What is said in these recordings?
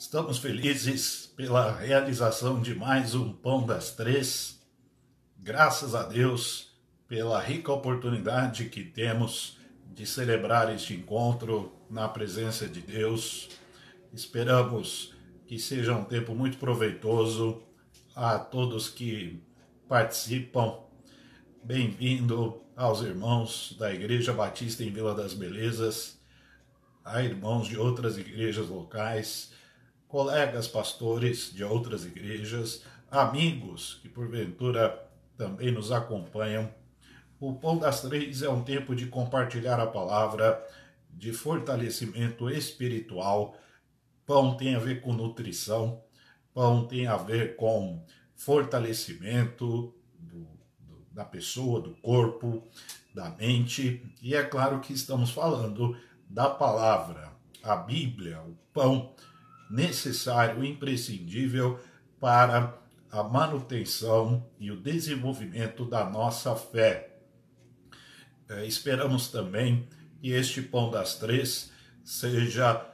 Estamos felizes pela realização de mais um Pão das Três. Graças a Deus pela rica oportunidade que temos de celebrar este encontro na presença de Deus. Esperamos que seja um tempo muito proveitoso a todos que participam. Bem-vindo aos irmãos da Igreja Batista em Vila das Belezas, a irmãos de outras igrejas locais, colegas pastores de outras igrejas, amigos que porventura também nos acompanham. O Pão das Três é um tempo de compartilhar a palavra, de fortalecimento espiritual. Pão tem a ver com nutrição, pão tem a ver com fortalecimento da pessoa, do corpo, da mente. E é claro que estamos falando da palavra, a Bíblia, o pão necessário, imprescindível para a manutenção e o desenvolvimento da nossa fé. Esperamos também que este Pão das Três seja,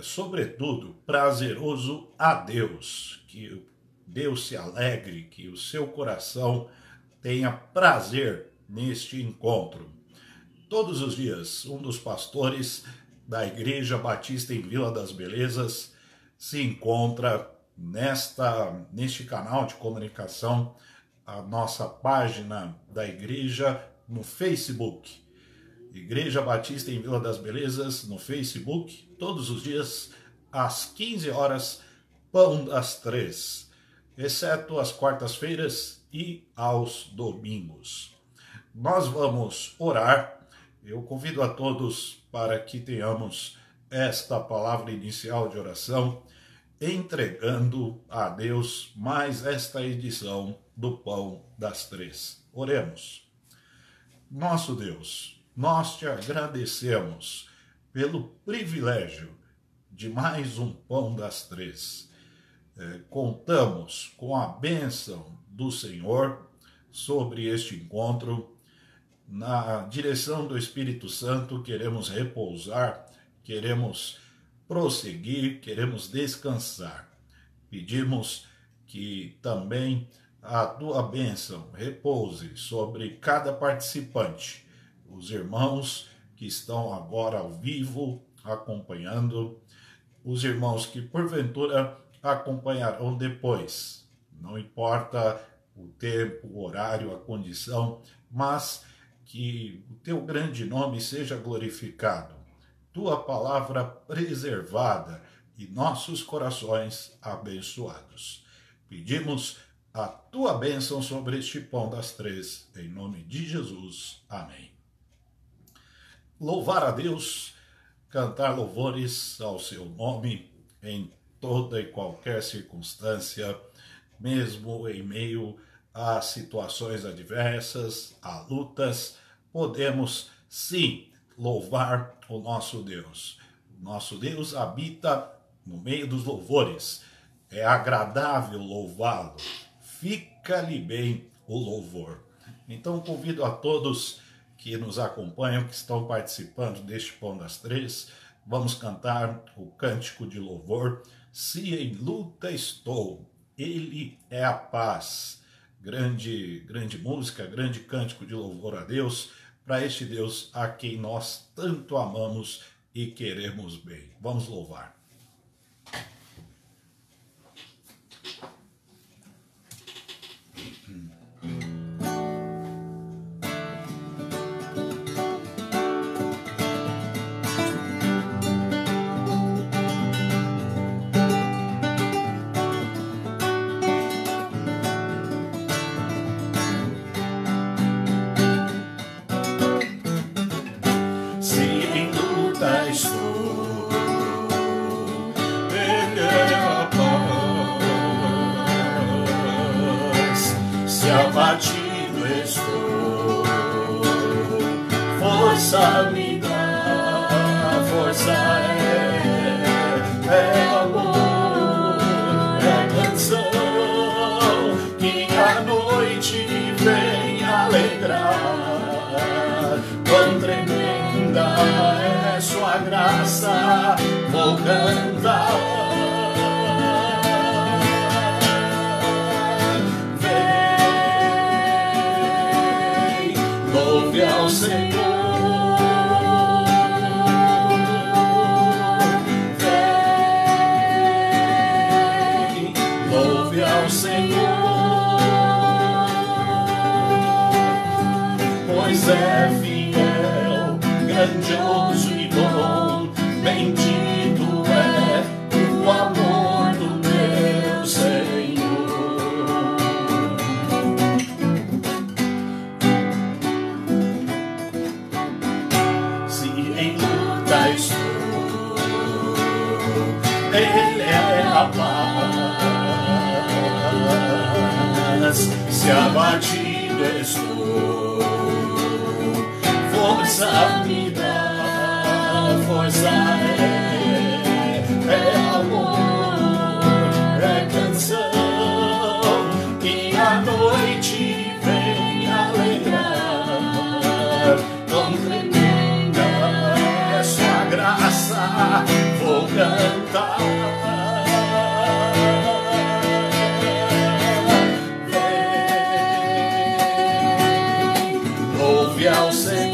sobretudo, prazeroso a Deus, que Deus se alegre, que o seu coração tenha prazer neste encontro. Todos os dias, um dos pastores da Igreja Batista em Vila das Belezas se encontra neste canal de comunicação, a nossa página da igreja no Facebook. Igreja Batista em Vila das Belezas no Facebook, todos os dias às 15 horas, Pão das Três, exceto às quartas-feiras e aos domingos. Nós vamos orar. Eu convido a todos para que tenhamos esta palavra inicial de oração, entregando a Deus mais esta edição do Pão das Três. Oremos. Nosso Deus, nós te agradecemos pelo privilégio de mais um Pão das Três. Contamos com a bênção do Senhor sobre este encontro. Na direção do Espírito Santo queremos repousar, queremos prosseguir, queremos descansar. Pedimos que também a tua bênção repouse sobre cada participante, os irmãos que estão agora ao vivo acompanhando, os irmãos que porventura acompanharão depois. Não importa o tempo, o horário, a condição, mas que o teu grande nome seja glorificado, tua palavra preservada e nossos corações abençoados. Pedimos a tua bênção sobre este Pão das Três, em nome de Jesus. Amém. Louvar a Deus, cantar louvores ao seu nome em toda e qualquer circunstância, mesmo em meio a situações adversas, a lutas, podemos sim louvar o nosso Deus. O nosso Deus habita no meio dos louvores. É agradável louvá-lo. Fica-lhe bem o louvor. Então convido a todos que nos acompanham, que estão participando deste Pão das Três, vamos cantar o cântico de louvor. Se em luta estou, Ele é a paz. Grande música, grande cântico de louvor a Deus, para este Deus a quem nós tanto amamos e queremos bem. Vamos louvar. Abatido estou, força me dá, força é amor, é canção que a noite vem alegrar. Quão tremenda é sua graça, vou cantar. pois é fiel, grandioso e bom, bendito é o amor do meu Senhor. Se em luta estou, Ele é a paz. Se abatido estou, força me dá, força é amor, é canção que a noite vem alegrar. Tão tremenda é sua graça, vou cantar. Louve ao Senhor,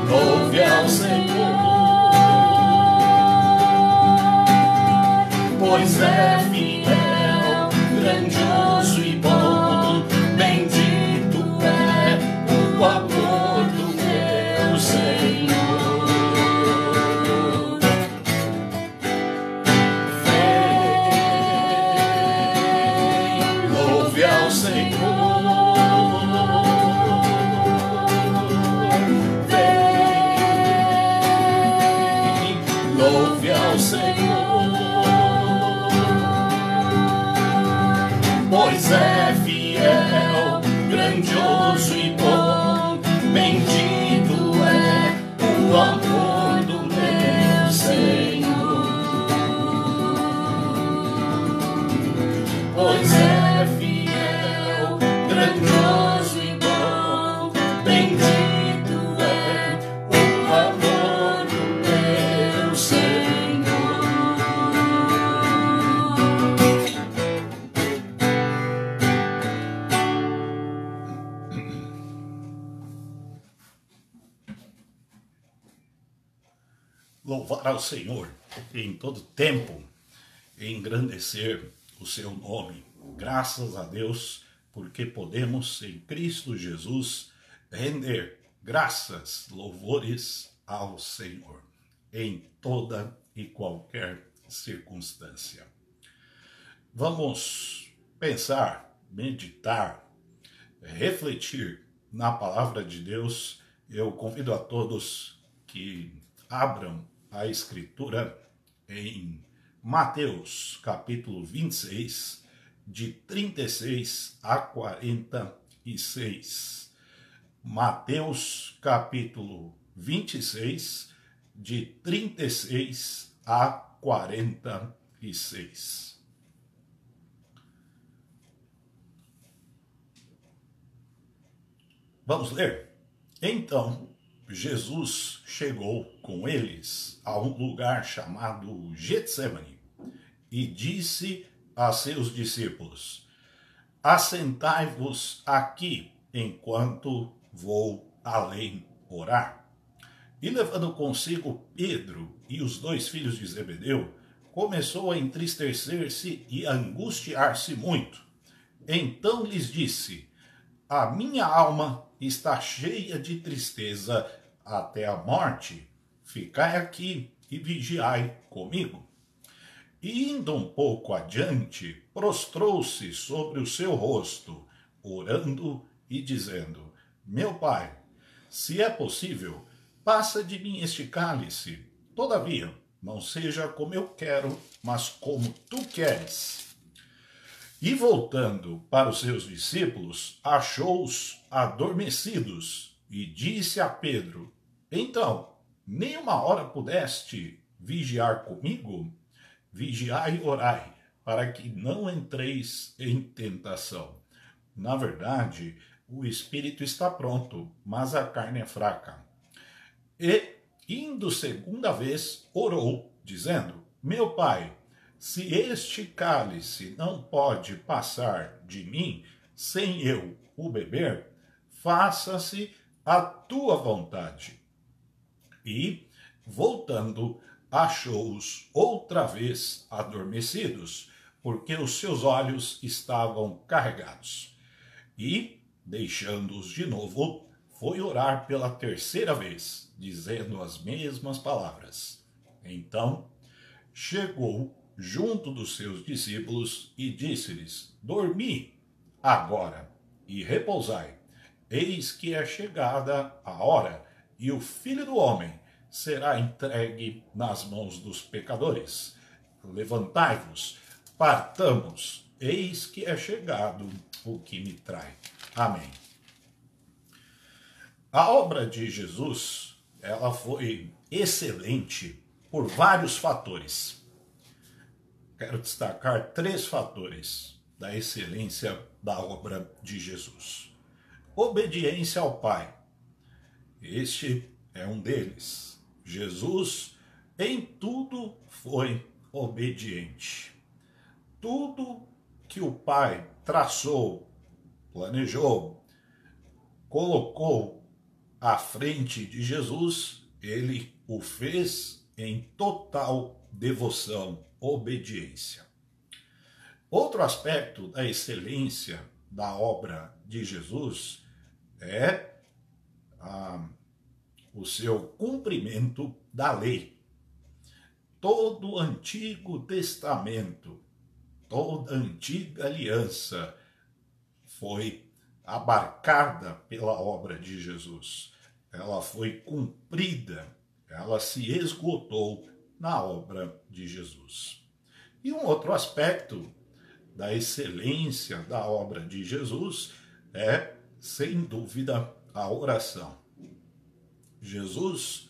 louve ao Senhor, pois é fiel, grandioso e bom, bendito é o amor do meu Senhor. Louve ao Senhor, vem, louve ao Senhor, pois é fiel, grandioso e bom, bendito é o amor do meu Senhor. Pois é fiel, grandioso e bom, bendito é o amor do meu Senhor. Louvar ao Senhor em todo tempo, engrandecer o seu nome. Graças a Deus, porque podemos em Cristo Jesus render graças, louvores ao Senhor em toda e qualquer circunstância. Vamos pensar, meditar, refletir na palavra de Deus. Eu convido a todos que abram a Escritura em Mateus, capítulo 26, de 36 a 46. Mateus, capítulo 26, de 36 a 46. Vamos ler? Então, Jesus chegou com eles a um lugar chamado Getsêmani e disse a seus discípulos: assentai-vos aqui enquanto vou além orar. E levando consigo Pedro e os dois filhos de Zebedeu, começou a entristecer-se e a angustiar-se muito. Então lhes disse: a minha alma está cheia de tristeza até a morte. Ficai aqui e vigiai comigo. E indo um pouco adiante, prostrou-se sobre o seu rosto, orando e dizendo: meu Pai, se é possível, passa de mim este cálice. Todavia, não seja como eu quero, mas como tu queres. E voltando para os seus discípulos, achou-os adormecidos e disse a Pedro: então, nem uma hora pudeste vigiar comigo? Vigiai e orai, para que não entreis em tentação. Na verdade, o espírito está pronto, mas a carne é fraca. E, indo segunda vez, orou, dizendo: meu Pai, se este cálice não pode passar de mim sem eu o beber, faça-se a tua vontade. E, voltando, achou-os outra vez adormecidos, porque os seus olhos estavam carregados. E, deixando-os de novo, foi orar pela terceira vez, dizendo as mesmas palavras. Então, chegou junto dos seus discípulos e disse-lhes: dormi agora e repousai. Eis que é chegada a hora, e o Filho do Homem será entregue nas mãos dos pecadores. Levantai-vos, partamos, eis que é chegado o que me trai. Amém. A obra de Jesus, ela foi excelente por vários fatores. Quero destacar 3 fatores da excelência da obra de Jesus. Obediência ao Pai. Este é um deles. Jesus, em tudo, foi obediente. Tudo que o Pai traçou, planejou, colocou à frente de Jesus, ele o fez em total devoção, obediência. Outro aspecto da excelência da obra de Jesus é o seu cumprimento da lei. Todo o Antigo Testamento, toda a antiga aliança foi abarcada pela obra de Jesus. Ela foi cumprida, ela se esgotou na obra de Jesus. E um outro aspecto da excelência da obra de Jesus é, sem dúvida, a oração. Jesus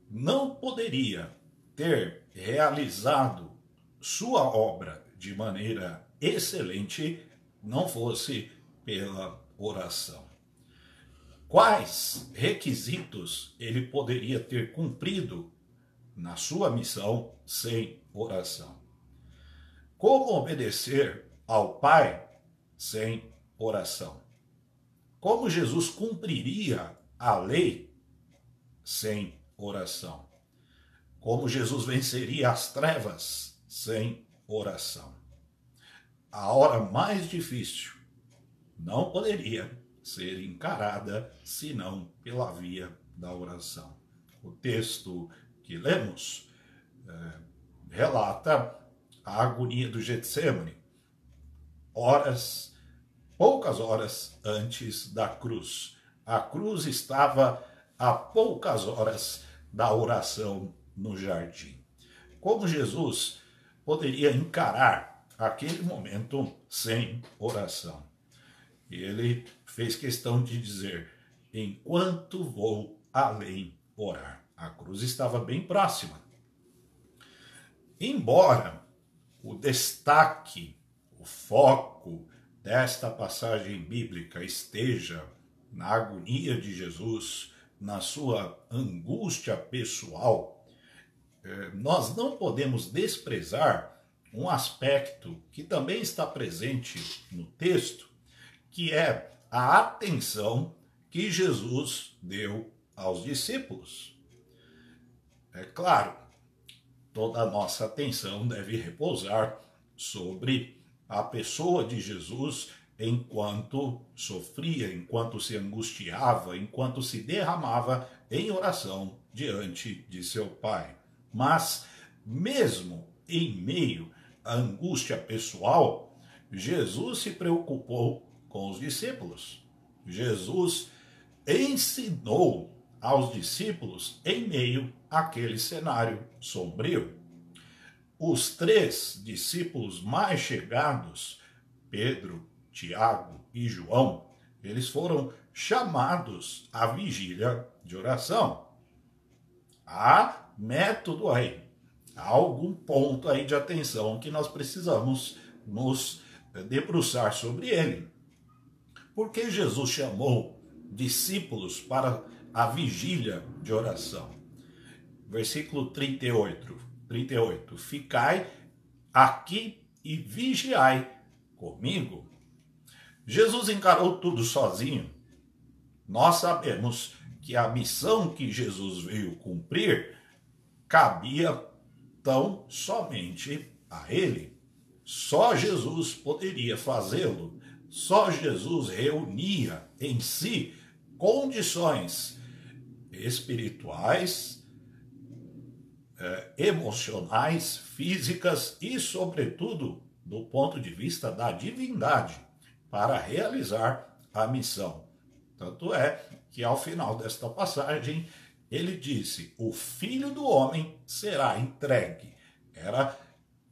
não poderia ter realizado sua obra de maneira excelente não fosse pela oração. Quais requisitos ele poderia ter cumprido na sua missão sem oração? Como obedecer ao Pai sem oração? Como Jesus cumpriria a lei sem oração? Como Jesus venceria as trevas sem oração? A hora mais difícil não poderia ser encarada senão pela via da oração. O texto que lemos relata a agonia do Getsemane, poucas horas antes da cruz. A cruz estava a poucas horas da oração no jardim. Como Jesus poderia encarar aquele momento sem oração? E ele fez questão de dizer: enquanto vou além orar. A cruz estava bem próxima. Embora o destaque, o foco desta passagem bíblica esteja na agonia de Jesus, na sua angústia pessoal, nós não podemos desprezar um aspecto que também está presente no texto, que é a atenção que Jesus deu aos discípulos. É claro, toda a nossa atenção deve repousar sobre a pessoa de Jesus enquanto sofria, enquanto se angustiava, enquanto se derramava em oração diante de seu Pai. Mas, mesmo em meio à angústia pessoal, Jesus se preocupou com os discípulos. Jesus ensinou aos discípulos em meio àquele cenário sombrio. Os 3 discípulos mais chegados, Pedro, Tiago e João, eles foram chamados à vigília de oração. Há método aí, há algum ponto aí de atenção que nós precisamos nos debruçar sobre ele. Por que Jesus chamou discípulos para a vigília de oração? Versículo 38. Ficai aqui e vigiai comigo. Jesus encarou tudo sozinho. Nós sabemos que a missão que Jesus veio cumprir cabia tão somente a ele. Só Jesus poderia fazê-lo. Só Jesus reunia em si condições espirituais, emocionais, físicas e, sobretudo, do ponto de vista da divindade, para realizar a missão. Tanto é que, ao final desta passagem, ele disse: o Filho do Homem será entregue. Era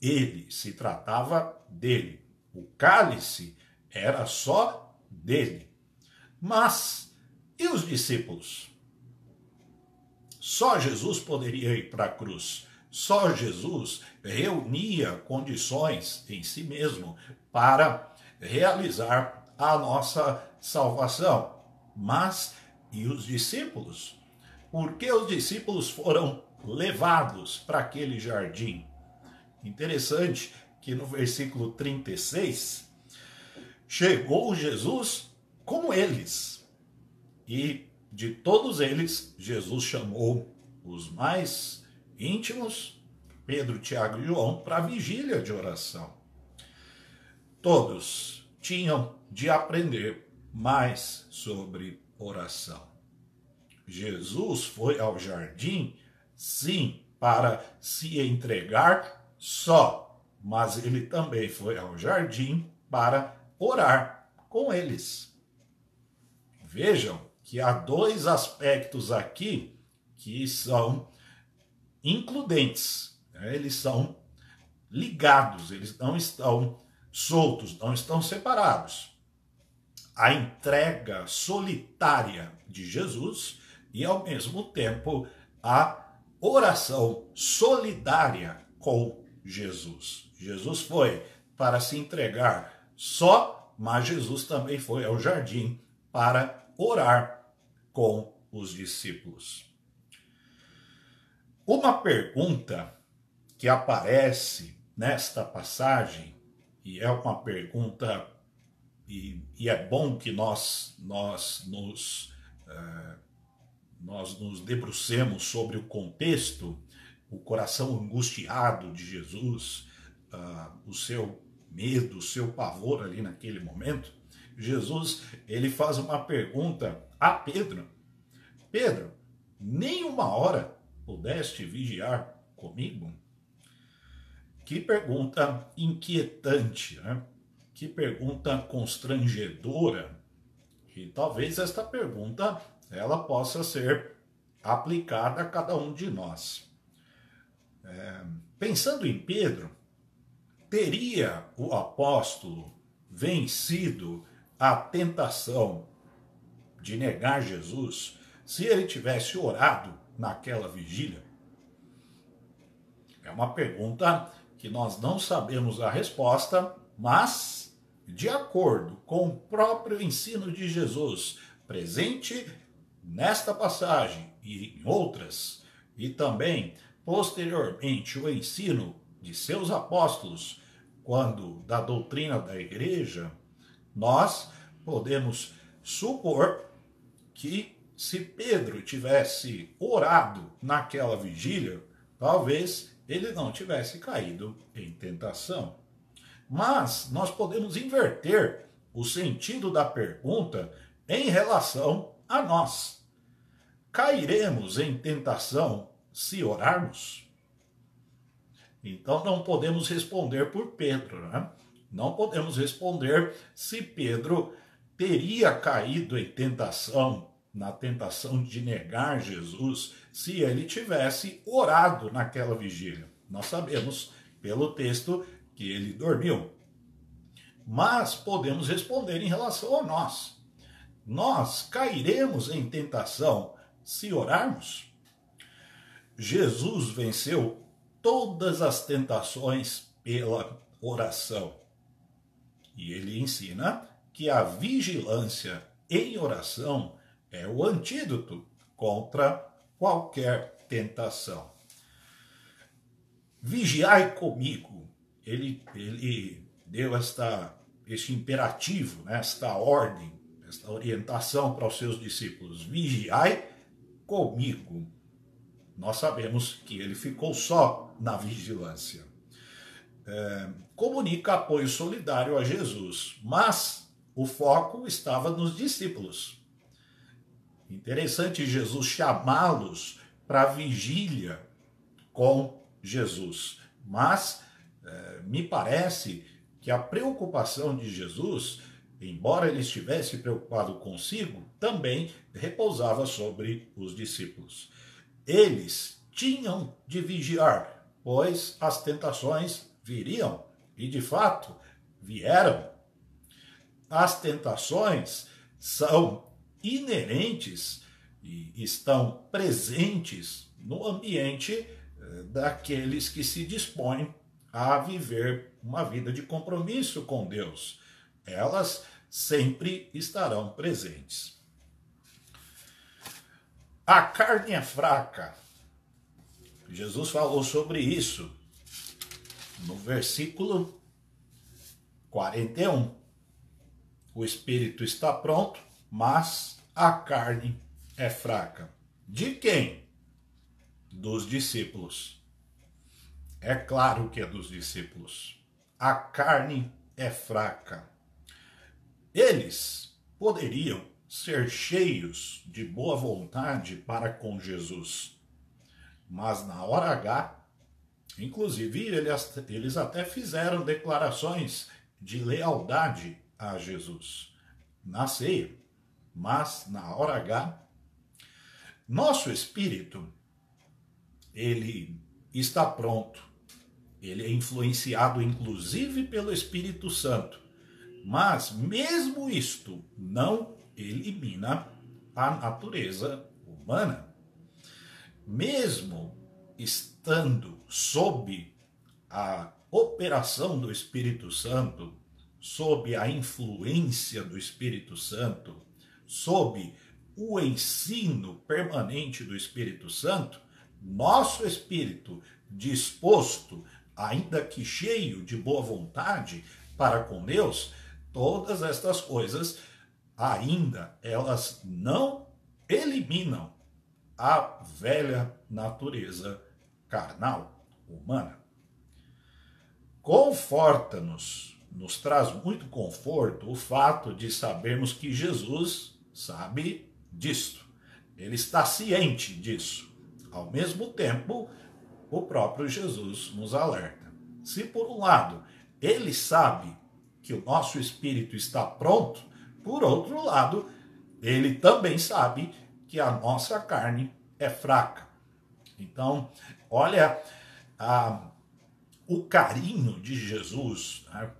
ele, se tratava dele. O cálice era só dele. Mas, e os discípulos? Só Jesus poderia ir para a cruz. Só Jesus reunia condições em si mesmo para realizar a nossa salvação. Mas, e os discípulos? Por que os discípulos foram levados para aquele jardim? Interessante que no versículo 36, chegou Jesus com eles. E de todos eles, Jesus chamou os mais íntimos, Pedro, Tiago e João, para a vigília de oração. Todos tinham de aprender mais sobre oração. Jesus foi ao jardim, sim, para se entregar só, mas ele também foi ao jardim para orar com eles. Vejam que há dois aspectos aqui que são includentes, né? Eles são ligados, eles não estão soltos, não estão separados. A entrega solitária de Jesus e, ao mesmo tempo, a oração solidária com Jesus. Jesus foi para se entregar só, mas Jesus também foi ao jardim para orar com os discípulos. Uma pergunta que aparece nesta passagem, e é uma pergunta, e é bom que nós nos debrucemos sobre o contexto, o coração angustiado de Jesus, o seu medo, o seu pavor ali naquele momento. Jesus, ele faz uma pergunta a Pedro: Pedro, nem uma hora pudeste vigiar comigo? Que pergunta inquietante, né? Que pergunta constrangedora. E talvez esta pergunta ela possa ser aplicada a cada um de nós. Pensando em Pedro, teria o apóstolo vencido a tentação de negar Jesus se ele tivesse orado naquela vigília? É uma pergunta que nós não sabemos a resposta, mas, de acordo com o próprio ensino de Jesus, presente nesta passagem e em outras, e também, posteriormente, o ensino de seus apóstolos, quando da doutrina da igreja, nós podemos supor que, se Pedro tivesse orado naquela vigília, talvez ele não tivesse caído em tentação. Mas nós podemos inverter o sentido da pergunta em relação a nós. Cairemos em tentação se orarmos? Então não podemos responder por Pedro, né? Não podemos responder se Pedro teria caído em tentação, na tentação de negar Jesus, se ele tivesse orado naquela vigília. Nós sabemos pelo texto que ele dormiu. Mas podemos responder em relação a nós. Nós cairemos em tentação se orarmos? Jesus venceu todas as tentações pela oração. E ele ensina que a vigilância em oração é o antídoto contra qualquer tentação. Vigiai comigo ele deu este imperativo, né, esta ordem, esta orientação para os seus discípulos: vigiai comigo. Nós sabemos que ele ficou só na vigilância. Comunica apoio solidário a Jesus, mas o foco estava nos discípulos. Interessante Jesus chamá-los para a vigília com Jesus, mas me parece que a preocupação de Jesus, embora ele estivesse preocupado consigo, também repousava sobre os discípulos. Eles tinham de vigiar, pois as tentações viriam, e de fato vieram. As tentações são inerentes e estão presentes no ambiente daqueles que se dispõem a viver uma vida de compromisso com Deus. Elas sempre estarão presentes. A carne é fraca. Jesus falou sobre isso no versículo 41. O espírito está pronto, mas a carne é fraca. De quem? Dos discípulos. É claro que é dos discípulos. A carne é fraca. Eles poderiam ser cheios de boa vontade para com Jesus, mas na hora H, inclusive eles até fizeram declarações de lealdade a Jesus na ceia, mas na hora H, nosso espírito, ele está pronto, ele é influenciado inclusive pelo Espírito Santo, mas mesmo isto não elimina a natureza humana. Mesmo estando sob a operação do Espírito Santo, sob a influência do Espírito Santo, sob o ensino permanente do Espírito Santo, nosso espírito disposto, ainda que cheio de boa vontade para com Deus, todas estas coisas ainda elas não eliminam a velha natureza carnal, humana. Conforta-nos, nos traz muito conforto o fato de sabermos que Jesus sabe disto. Ele está ciente disso. Ao mesmo tempo, o próprio Jesus nos alerta. Se por um lado ele sabe que o nosso espírito está pronto, por outro lado, ele também sabe que a nossa carne é fraca. Então, olha o carinho de Jesus, né?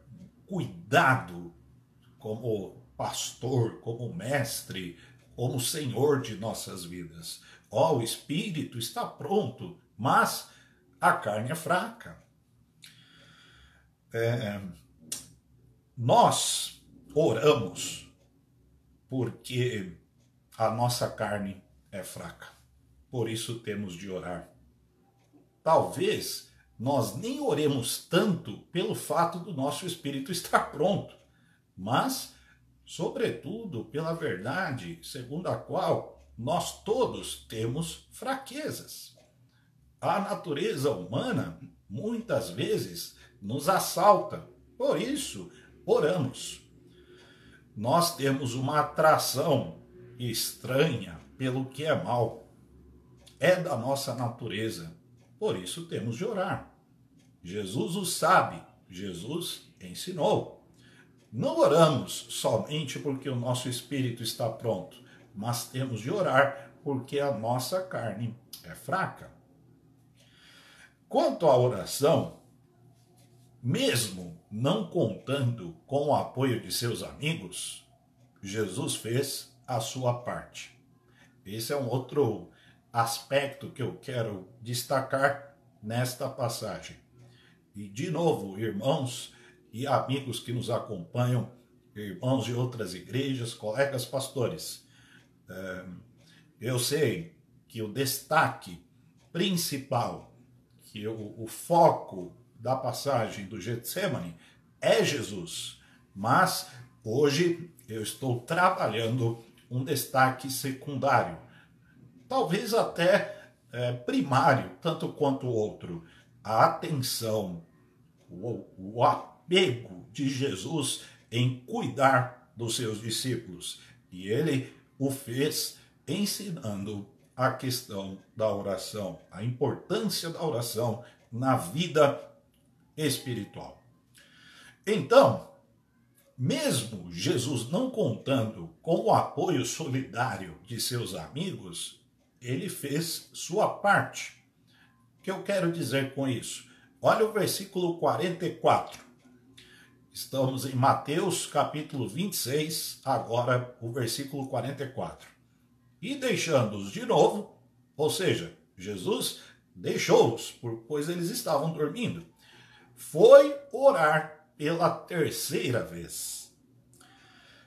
Cuidado como pastor, como mestre, como Senhor de nossas vidas. O espírito está pronto, mas a carne é fraca. Nós oramos porque a nossa carne é fraca. Por isso temos de orar. Talvez nós nem oremos tanto pelo fato do nosso espírito estar pronto, mas, sobretudo, pela verdade segundo a qual nós todos temos fraquezas. A natureza humana, muitas vezes, nos assalta. Por isso, oramos. Nós temos uma atração estranha pelo que é mal. É da nossa natureza. Por isso temos de orar. Jesus o sabe. Jesus ensinou. Não oramos somente porque o nosso espírito está pronto, mas temos de orar porque a nossa carne é fraca. Quanto à oração, mesmo não contando com o apoio de seus amigos, Jesus fez a sua parte. Esse é um outro aspecto que eu quero destacar nesta passagem. E, de novo, irmãos e amigos que nos acompanham, irmãos de outras igrejas, colegas pastores, eu sei que o destaque principal, que o foco da passagem do Getsemane é Jesus, mas hoje eu estou trabalhando um destaque secundário, talvez até primário, tanto quanto o outro, a atenção, o apego de Jesus em cuidar dos seus discípulos. E ele o fez ensinando a questão da oração, a importância da oração na vida espiritual. Então, mesmo Jesus não contando com o apoio solidário de seus amigos, ele fez sua parte. O que eu quero dizer com isso? Olha o versículo 44. Estamos em Mateus capítulo 26, agora o versículo 44. E deixando-os de novo, ou seja, Jesus deixou-os, pois eles estavam dormindo, foi orar pela terceira vez.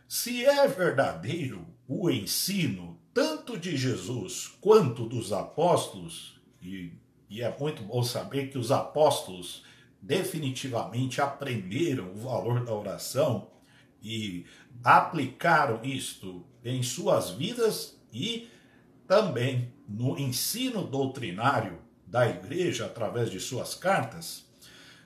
Se é verdadeiro o ensino tanto de Jesus quanto dos apóstolos, e é muito bom saber que os apóstolos definitivamente aprenderam o valor da oração e aplicaram isto em suas vidas e também no ensino doutrinário da igreja através de suas cartas.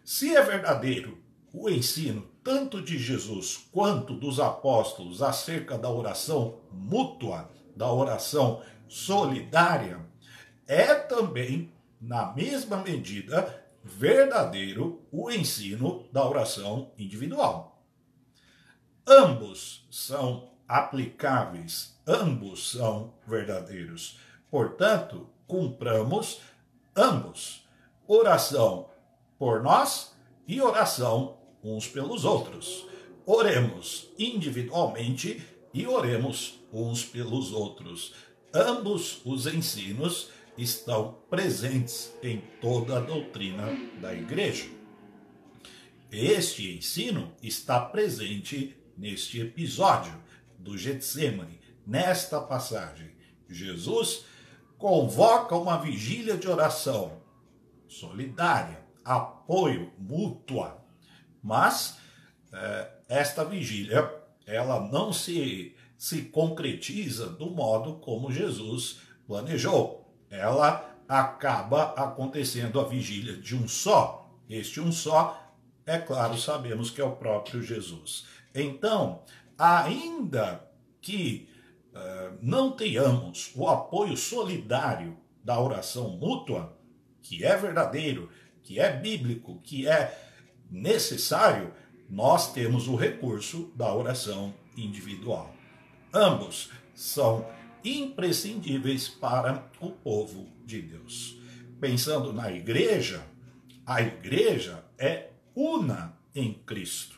Se é verdadeiro o ensino tanto de Jesus quanto dos apóstolos acerca da oração mútua, da oração solidária, é também, na mesma medida, verdadeiro o ensino da oração individual. Ambos são aplicáveis, ambos são verdadeiros. Portanto, cumpramos ambos. Oração por nós e oração uns pelos outros. Oremos individualmente e oremos uns pelos outros. Ambos os ensinos estão presentes em toda a doutrina da igreja. Este ensino está presente neste episódio do Getsemane, nesta passagem. Jesus convoca uma vigília de oração solidária, apoio mútua, mas esta vigília ela não se concretiza do modo como Jesus planejou. Ela acaba acontecendo a vigília de um só. Este um só, é claro, sabemos que é o próprio Jesus. Então, ainda que não tenhamos o apoio solidário da oração mútua, que é verdadeiro, que é bíblico, que é necessário, nós temos o recurso da oração individual. Ambos são imprescindíveis para o povo de Deus. Pensando na igreja, a igreja é una em Cristo.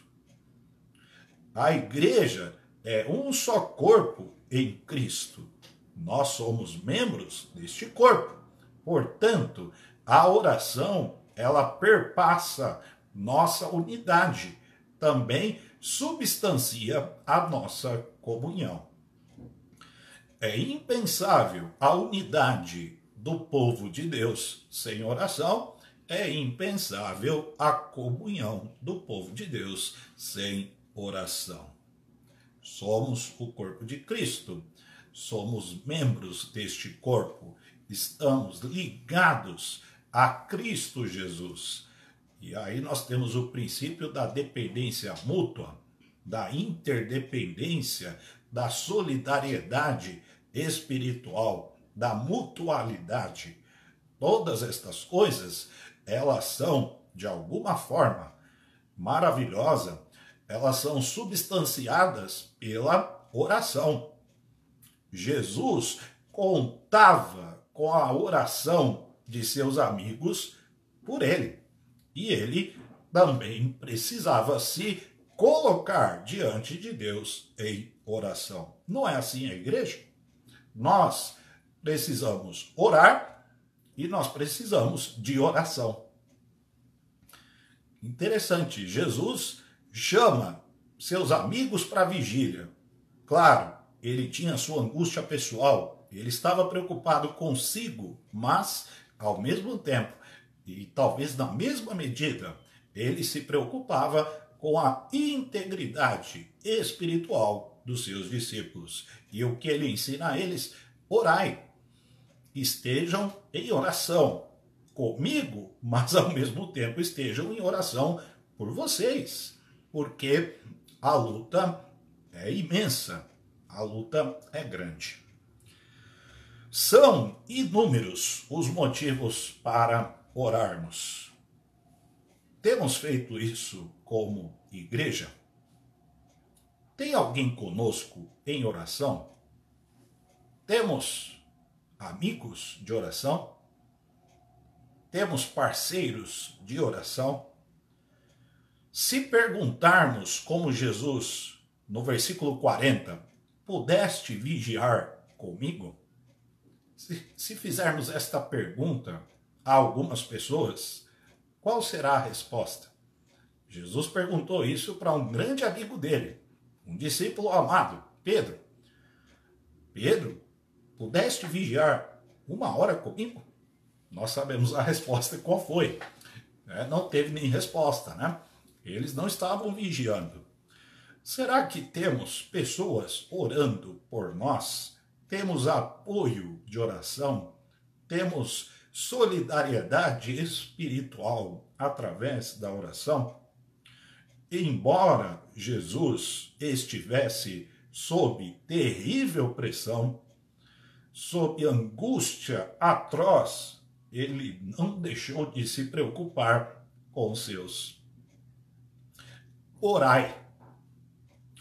A igreja é um só corpo em Cristo. Nós somos membros deste corpo. Portanto, a oração, ela perpassa nossa unidade, também substancia a nossa comunhão. É impensável a unidade do povo de Deus sem oração, é impensável a comunhão do povo de Deus sem oração. Somos o corpo de Cristo, somos membros deste corpo, estamos ligados a Cristo Jesus. E aí nós temos o princípio da dependência mútua, da interdependência, da solidariedade espiritual, da mutualidade. Todas estas coisas, elas são, de alguma forma maravilhosa, elas são substanciadas pela oração. Jesus contava com a oração de seus amigos por ele. E ele também precisava se colocar diante de Deus em oração. Não é assim a igreja? Nós precisamos orar e nós precisamos de oração. Interessante, Jesus chama seus amigos para a vigília. Claro, ele tinha sua angústia pessoal, ele estava preocupado consigo, mas, ao mesmo tempo, E talvez na mesma medida ele se preocupava com a integridade espiritual dos seus discípulos. E o que ele ensina a eles? Orai, estejam em oração comigo, mas ao mesmo tempo estejam em oração por vocês, porque a luta é imensa, a luta é grande. São inúmeros os motivos para orarmos. Temos feito isso como igreja? Tem alguém conosco em oração? Temos amigos de oração? Temos parceiros de oração? Se perguntarmos como Jesus, no versículo 40, pudeste vigiar comigo? Se fizermos esta pergunta a algumas pessoas, qual será a resposta? Jesus perguntou isso para um grande amigo dele, um discípulo amado, Pedro. Pedro, pudeste vigiar 1 hora comigo? Nós sabemos a resposta qual foi. Não teve nem resposta, né? Eles não estavam vigiando. Será que temos pessoas orando por nós? Temos apoio de oração? Temos solidariedade espiritual através da oração? Embora Jesus estivesse sob terrível pressão, sob angústia atroz, ele não deixou de se preocupar com os seus. Orai.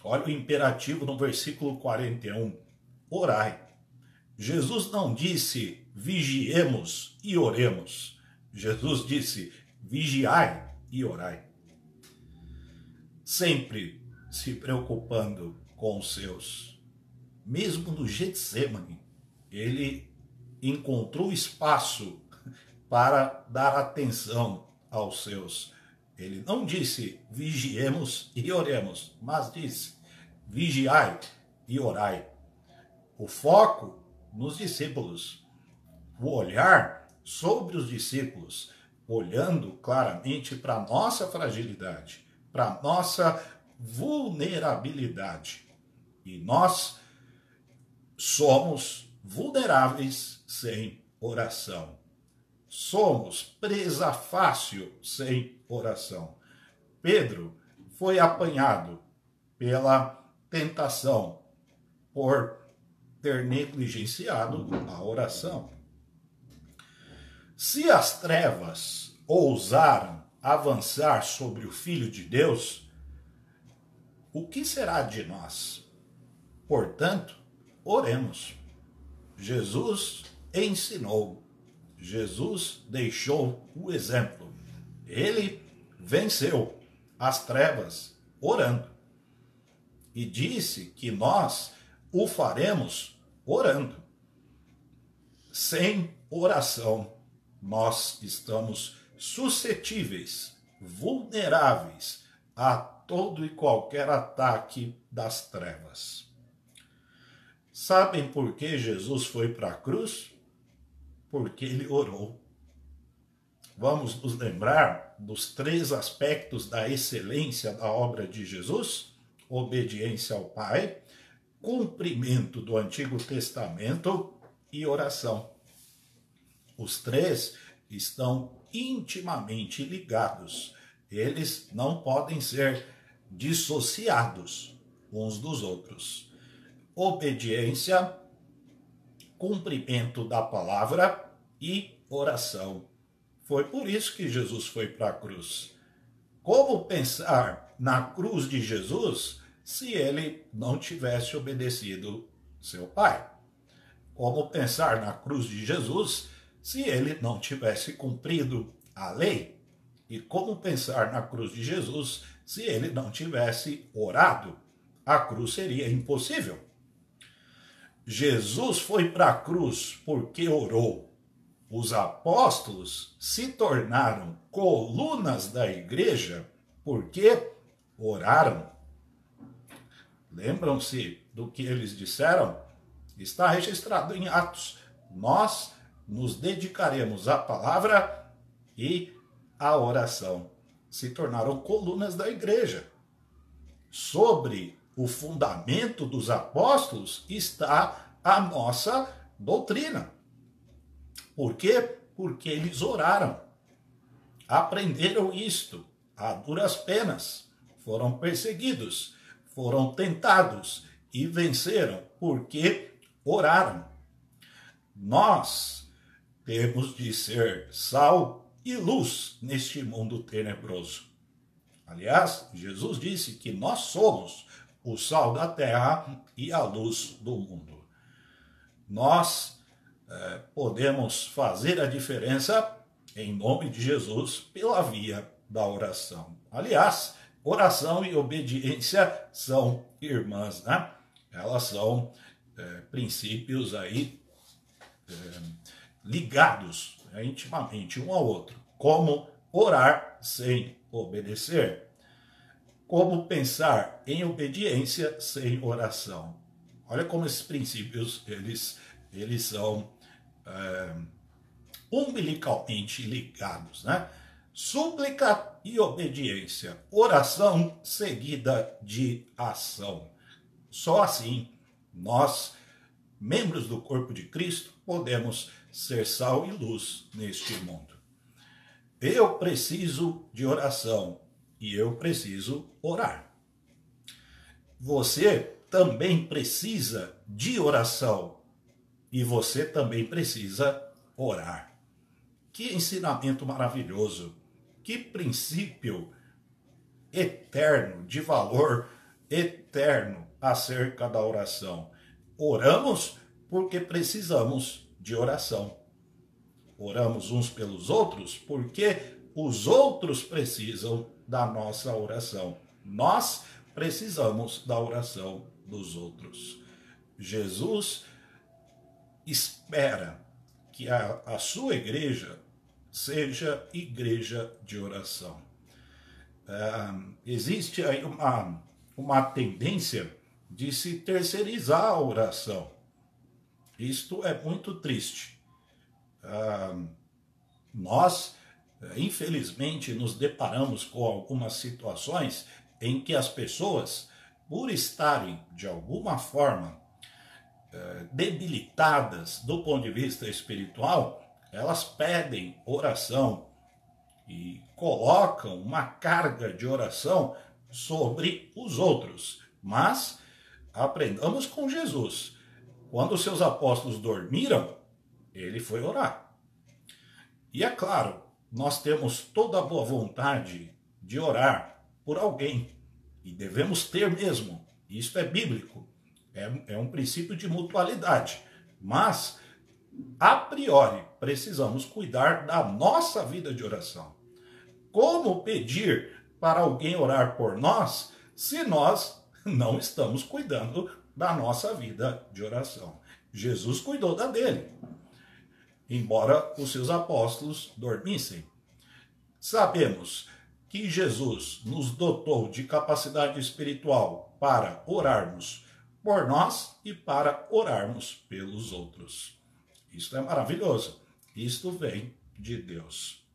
Olha o imperativo no versículo 41. Orai. Jesus não disse vigiemos e oremos. Jesus disse vigiai e orai. Sempre se preocupando com os seus. Mesmo no Getsêmani, ele encontrou espaço para dar atenção aos seus. Ele não disse vigiemos e oremos, mas disse vigiai e orai. O foco nos discípulos, o olhar sobre os discípulos, olhando claramente para a nossa fragilidade, para a nossa vulnerabilidade. E nós somos vulneráveis sem oração. Somos presa fácil sem oração. Pedro foi apanhado pela tentação por ter negligenciado a oração. Se as trevas ousaram avançar sobre o Filho de Deus, o que será de nós? Portanto, oremos. Jesus ensinou, Jesus deixou o exemplo. Ele venceu as trevas orando. E disse que nós o faremos orando. Sem oração, nós estamos suscetíveis, vulneráveis a todo e qualquer ataque das trevas. Sabem por que Jesus foi para a cruz? Porque ele orou. Vamos nos lembrar dos 3 aspectos da excelência da obra de Jesus: obediência ao Pai, cumprimento do Antigo Testamento e oração. Os 3 estão intimamente ligados. Eles não podem ser dissociados uns dos outros. Obediência, cumprimento da palavra e oração. Foi por isso que Jesus foi para a cruz. Como pensar na cruz de Jesus se ele não tivesse obedecido seu Pai? Como pensar na cruz de Jesus se ele não tivesse cumprido a lei? E como pensar na cruz de Jesus se ele não tivesse orado? A cruz seria impossível. Jesus foi para a cruz porque orou. Os apóstolos se tornaram colunas da igreja porque oraram. Lembram-se do que eles disseram? Está registrado em Atos. Nós nos dedicaremos à palavra e a oração se tornaram colunas da igreja. Sobre o fundamento dos apóstolos está a nossa doutrina. Por quê? Porque eles oraram, aprenderam isto a duras penas, foram perseguidos, foram tentados e venceram porque oraram. Nós temos de ser sal e luz neste mundo tenebroso. Aliás, Jesus disse que nós somos o sal da terra e a luz do mundo. Nós podemos fazer a diferença em nome de Jesus pela via da oração. Aliás, oração e obediência são irmãs, né? Elas são princípios aí ligados intimamente um ao outro. Como orar sem obedecer? Como pensar em obediência sem oração? Olha como esses princípios eles são umbilicalmente ligados, né? Súplica e obediência, oração seguida de ação. Só assim nós, membros do corpo de Cristo, podemos ser sal e luz neste mundo. Eu preciso de oração e eu preciso orar. Você também precisa de oração e você também precisa orar. Que ensinamento maravilhoso, que princípio eterno, de valor eterno acerca da oração. Oramos porque precisamos de oração. Oramos uns pelos outros porque os outros precisam da nossa oração. Nós precisamos da oração dos outros. Jesus espera que a sua igreja seja igreja de oração. Existe aí uma tendência de se terceirizar a oração. Isto é muito triste. Nós, infelizmente, nos deparamos com algumas situações em que as pessoas, por estarem de alguma forma debilitadas do ponto de vista espiritual, elas pedem oração e colocam uma carga de oração sobre os outros. Mas aprendamos com Jesus. Quando os seus apóstolos dormiram, ele foi orar. E é claro, nós temos toda a boa vontade de orar por alguém. E devemos ter mesmo. Isso é bíblico. É um princípio de mutualidade. Mas, a priori, precisamos cuidar da nossa vida de oração. Como pedir para alguém orar por nós se nós não estamos cuidando da nossa vida de oração? Jesus cuidou da dele, embora os seus apóstolos dormissem. Sabemos que Jesus nos dotou de capacidade espiritual para orarmos por nós e para orarmos pelos outros. Isto é maravilhoso. Isto vem de Deus.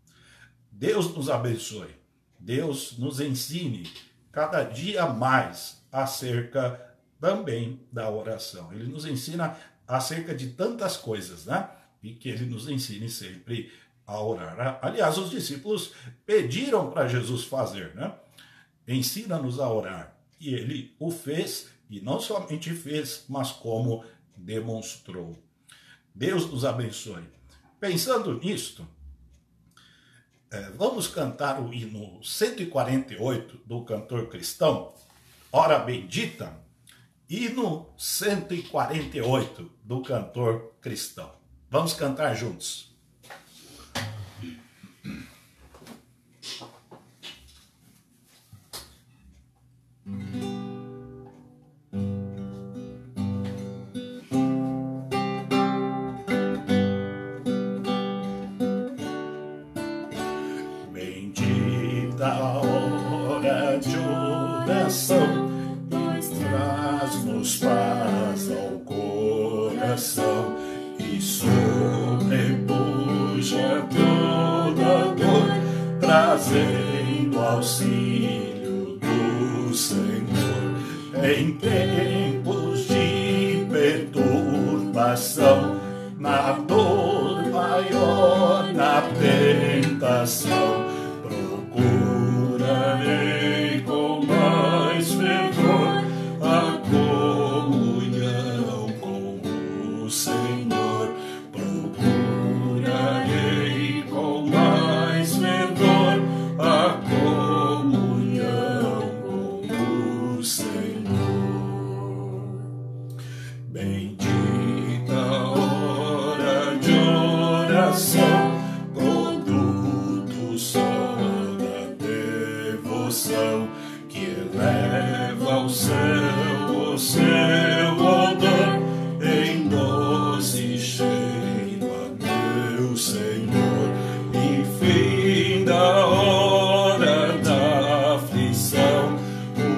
Deus nos abençoe. Deus nos ensine cada dia mais acerca também da oração. Ele nos ensina acerca de tantas coisas, né? E que ele nos ensine sempre a orar. Aliás, os discípulos pediram para Jesus fazer, né? Ensina-nos a orar. E ele o fez, e não somente fez, mas como demonstrou. Deus nos abençoe. Pensando nisto, vamos cantar o hino 148 do cantor cristão, Hora Bendita, hino 148 do cantor cristão. Vamos cantar juntos. Traz-nos paz ao coração e sobrepuja toda dor. trazendo auxílio do Senhor em tempos de perturbação, na dor maior, na tentação. Procurarei com mais fervor a comunhão com o Senhor. Procurarei com mais fervor a comunhão com o Senhor. Bendita hora de oração, produto só da devoção, que eleva ao céu o seu odor em doce cheiro a meu Senhor. E fim da hora da aflição,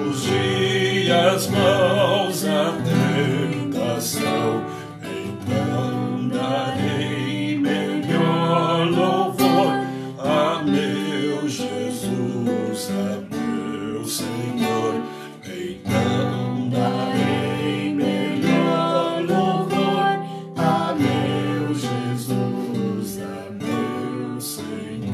os dias maus a tentação, então darei melhor louvor a meu Jesus, a meu Senhor. Então darei melhor louvor a meu Jesus, a meu Senhor.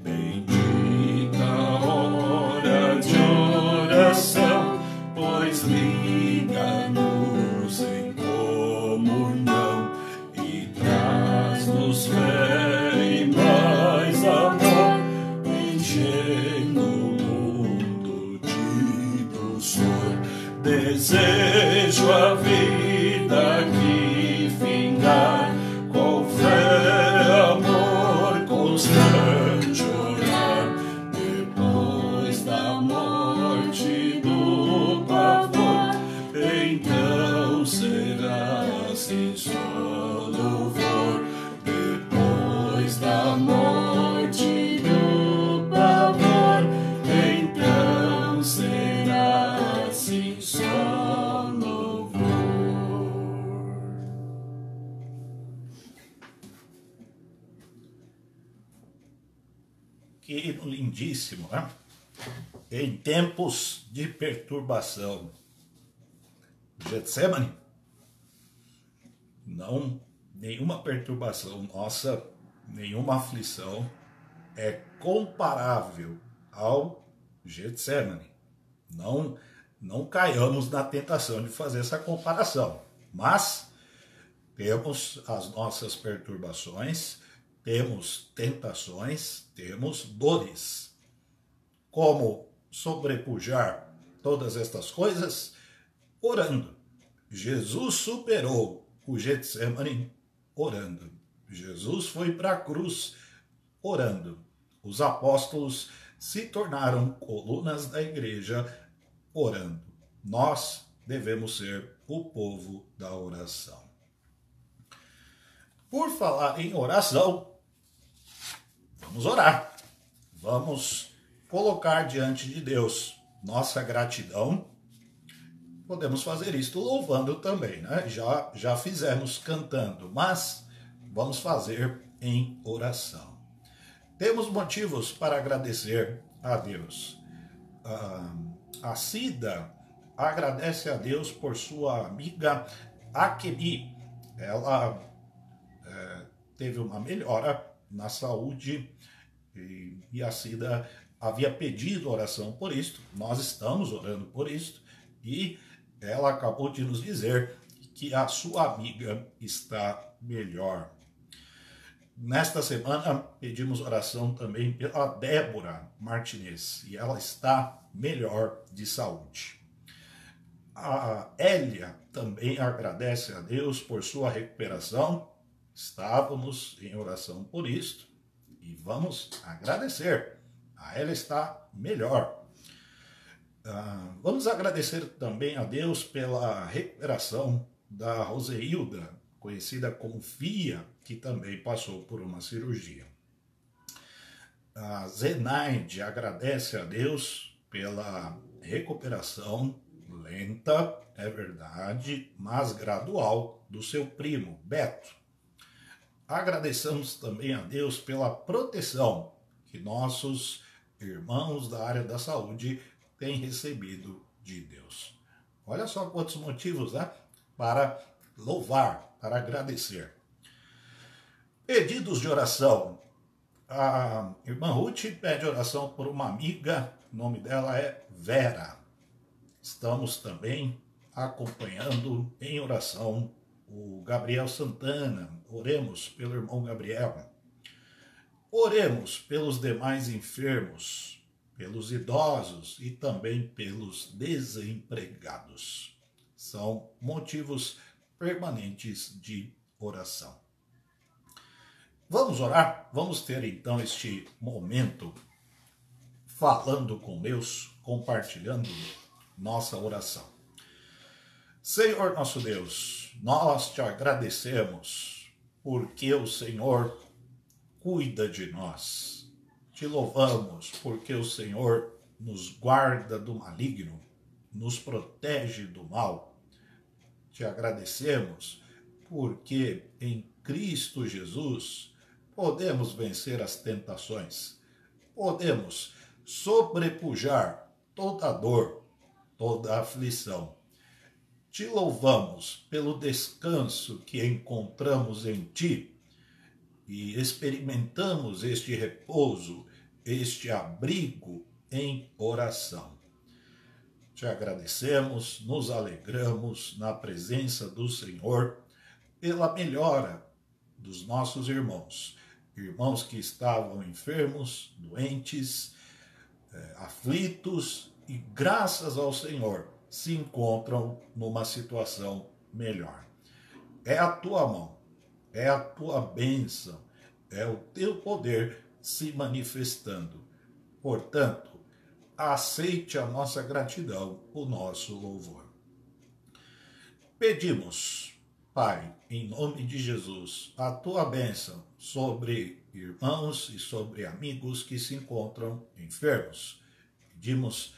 Bendita hora de oração, pois liga-nos em comunhão e traz-nos fé e mais amor, enchendo o mundo de doçor. Desejo a vida que findar, com fé, amor, constante orar, depois da morte do pavor, então será assim só louvor. Depois da morte do pavor, então será assim só louvor. Que hino lindíssimo, né? Em tempos de perturbação. Getsemane, não, nenhuma perturbação nossa, nenhuma aflição é comparável ao Getsemane. Não caiamos na tentação de fazer essa comparação, mas temos as nossas perturbações, temos tentações, temos dores. Como sobrepujar todas estas coisas? Orando. Jesus superou o Getsemane orando. Jesus foi para a cruz orando. Os apóstolos se tornaram colunas da igreja orando. Nós devemos ser o povo da oração. Por falar em oração, vamos orar. Vamos colocar diante de Deus nossa gratidão. Podemos fazer isto louvando também, né? Já fizemos cantando, mas vamos fazer em oração. Temos motivos para agradecer a Deus. A Cida agradece a Deus por sua amiga Akemi. Ela teve uma melhora na saúde e a Cida havia pedido oração por isto. Nós estamos orando por isto e ela acabou de nos dizer que a sua amiga está melhor. Nesta semana, pedimos oração também pela Débora Martinez, e ela está melhor de saúde. A Hélia também agradece a Deus por sua recuperação. Estávamos em oração por isto e vamos agradecer. A Hélia está melhor. Vamos agradecer também a Deus pela recuperação da Roseilda, conhecida como Fia, que também passou por uma cirurgia. A Zenaide agradece a Deus pela recuperação lenta, é verdade, mas gradual, do seu primo, Beto. agradeçamos também a Deus pela proteção que nossos irmãos da área da saúde têm recebido de Deus. Olha só quantos motivos, né? Para louvar, para agradecer. Pedidos de oração. A irmã Ruth pede oração por uma amiga, o nome dela é Vera. Estamos também acompanhando em oração o Gabriel Santana. Oremos pelo irmão Gabriel. Oremos pelos demais enfermos, pelos idosos e também pelos desempregados. São motivos permanentes de oração. Vamos orar? Vamos ter então este momento falando com Deus, compartilhando nossa oração. Senhor nosso Deus, nós te agradecemos porque o Senhor cuida de nós. Te louvamos porque o Senhor nos guarda do maligno, nos protege do mal. Te agradecemos porque em Cristo Jesus podemos vencer as tentações, podemos sobrepujar toda dor, toda aflição. Te louvamos pelo descanso que encontramos em Ti e experimentamos este repouso, este abrigo em oração. Te agradecemos, nos alegramos na presença do Senhor pela melhora dos nossos irmãos que estavam enfermos, doentes, aflitos e graças ao Senhor se encontram numa situação melhor. É a tua mão, é a tua bênção, é o teu poder se manifestando. Portanto, aceite a nossa gratidão, o nosso louvor. Pedimos, Pai, em nome de Jesus, a tua bênção sobre irmãos e sobre amigos que se encontram enfermos. Pedimos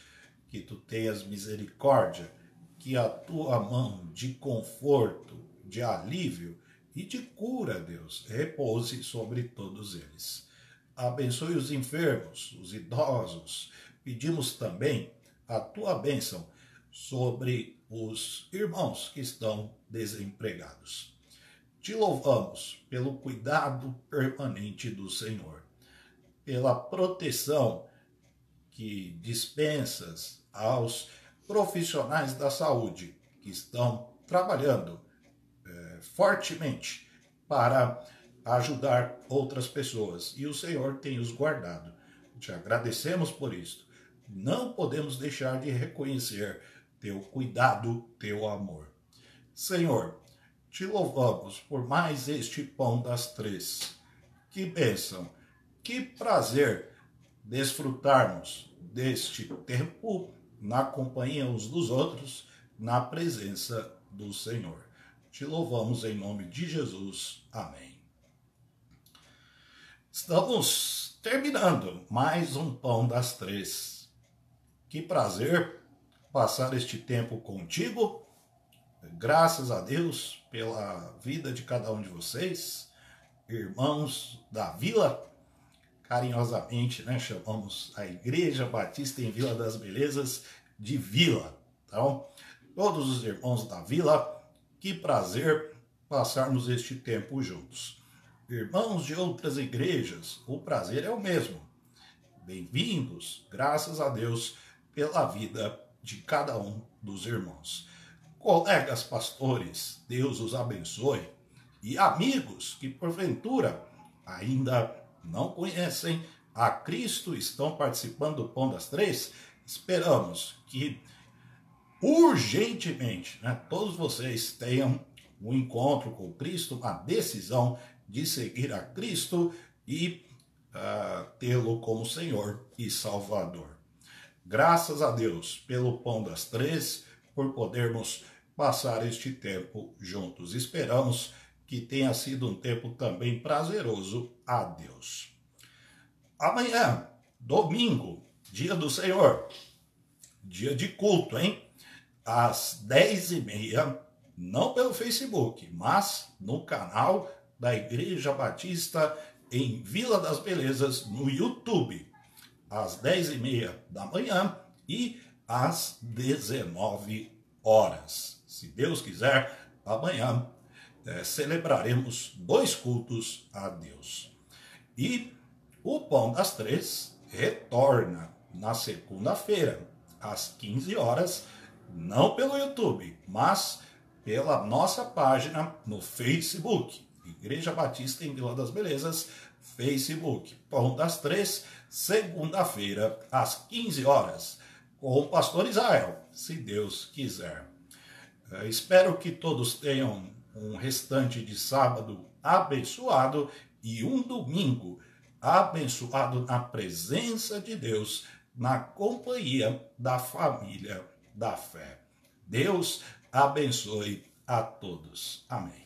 que tu tenhas misericórdia, que a tua mão de conforto, de alívio e de cura, Deus, repouse sobre todos eles. Abençoe os enfermos, os idosos. Pedimos também a tua bênção sobre os irmãos que estão desempregados. Te louvamos pelo cuidado permanente do Senhor, pela proteção que dispensas aos profissionais da saúde que estão trabalhando fortemente para ajudar outras pessoas. E o Senhor tem os guardado. Te agradecemos por isso. Não podemos deixar de reconhecer teu cuidado, teu amor. Senhor, te louvamos por mais este pão das três. Que bênção, que prazer desfrutarmos deste tempo na companhia uns dos outros, na presença do Senhor. Te louvamos em nome de Jesus. Amém. Estamos terminando mais um pão das três. Que prazer passar este tempo contigo. Graças a Deus pela vida de cada um de vocês, irmãos da Vila, carinhosamente, né, chamamos a Igreja Batista em Vila das Belezas de Vila. Então, todos os irmãos da Vila, que prazer passarmos este tempo juntos. Irmãos de outras igrejas, o prazer é o mesmo. Bem-vindos, graças a Deus, pela vida de cada um dos irmãos. Colegas pastores, Deus os abençoe. E amigos que porventura ainda não conhecem a Cristo, estão participando do Pão das Três, esperamos que urgentemente, né, todos vocês tenham um encontro com Cristo, uma decisão de seguir a Cristo e tê-lo como Senhor e Salvador. Graças a Deus pelo Pão das Três, por podermos passar este tempo juntos. Esperamos que tenha sido um tempo também prazeroso a Deus. Amanhã, domingo, dia do Senhor, dia de culto, hein? Às 10h30, não pelo Facebook, mas no canal da Igreja Batista em Vila das Belezas no YouTube, às 10h30 da manhã e às 19 horas. Se Deus quiser, amanhã celebraremos 2 cultos a Deus. E o Pão das Três retorna na segunda-feira, às 15 horas, não pelo YouTube, mas pela nossa página no Facebook, Igreja Batista em Vila das Belezas, Facebook, Pão das Três, segunda-feira, às 15 horas, com o pastor Israel, se Deus quiser. Espero que todos tenham um restante de sábado abençoado e um domingo abençoado na presença de Deus, na companhia da família da fé. Deus abençoe a todos. Amém.